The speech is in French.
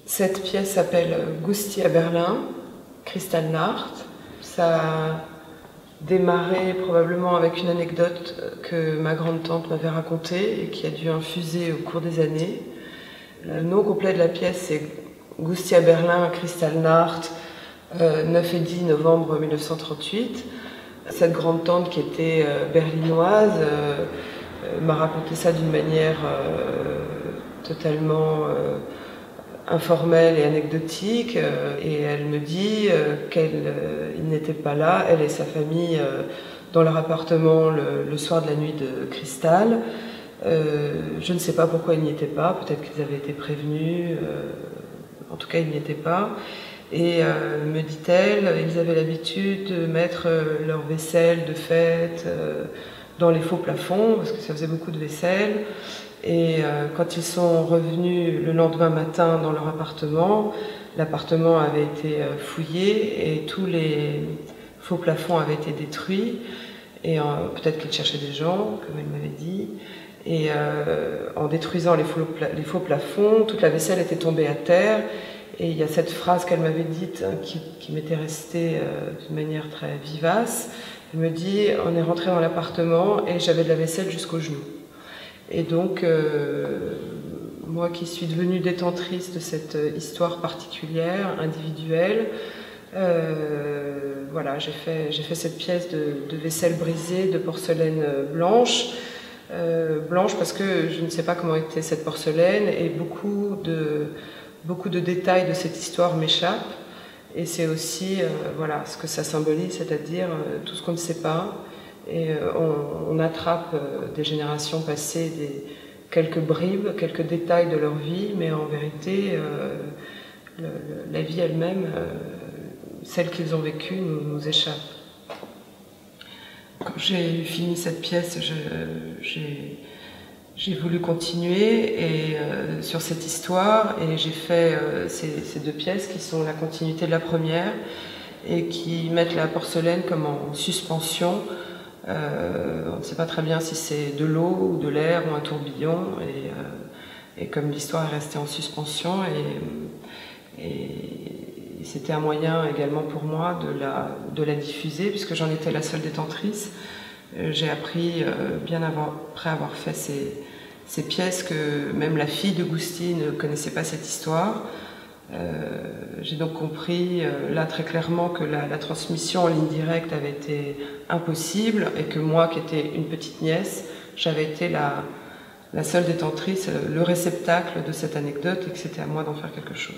Cette pièce s'appelle Gusti à Berlin, Kristallnacht. Ça a démarré probablement avec une anecdote que ma grande-tante m'avait racontée et qui a dû infuser au cours des années. Le nom complet de la pièce c'est Gusti à Berlin, Kristallnacht, 9 et 10 novembre 1938. Cette grande-tante qui était berlinoise m'a raconté ça d'une manière totalement informelle et anecdotique, et elle me dit qu'elle n'était pas là, elle et sa famille, dans leur appartement le soir de la nuit de Cristal. Je ne sais pas pourquoi ils n'y étaient pas, peut-être qu'ils avaient été prévenus, en tout cas ils n'y étaient pas. Et me dit-elle, ils avaient l'habitude de mettre leur vaisselle de fête dans les faux plafonds, parce que ça faisait beaucoup de vaisselle. Et quand ils sont revenus le lendemain matin dans leur appartement, l'appartement avait été fouillé et tous les faux plafonds avaient été détruits. Et peut-être qu'ils cherchaient des gens, comme elle m'avait dit. Et en détruisant les faux plafonds, toute la vaisselle était tombée à terre. Et il y a cette phrase qu'elle m'avait dite qui m'était restée d'une manière très vivace. Elle me dit « On est rentré dans l'appartement et j'avais de la vaisselle jusqu'aux genoux ». Et donc, moi qui suis devenue détentrice de cette histoire particulière, individuelle, voilà, j'ai fait cette pièce de vaisselle brisée, de porcelaine blanche. Blanche parce que je ne sais pas comment était cette porcelaine et beaucoup de détails de cette histoire m'échappent. Et c'est aussi voilà, ce que ça symbolise, c'est-à-dire tout ce qu'on ne sait pas. Et on attrape des générations passées quelques bribes, quelques détails de leur vie, mais en vérité, la vie elle-même, celle qu'ils ont vécue, nous échappe. Quand j'ai fini cette pièce, j'ai voulu continuer sur cette histoire et j'ai fait ces deux pièces qui sont la continuité de la première et qui mettent la porcelaine comme en suspension. On ne sait pas très bien si c'est de l'eau ou de l'air ou un tourbillon et comme l'histoire est restée en suspension et c'était un moyen également pour moi de la diffuser puisque j'en étais la seule détentrice. J'ai appris bien après avoir fait ces pièces que même la fille de Gusti ne connaissait pas cette histoire. J'ai donc compris là très clairement que la transmission en ligne directe avait été impossible et que moi qui étais une petite nièce, j'avais été la seule détentrice, le réceptacle de cette anecdote et que c'était à moi d'en faire quelque chose.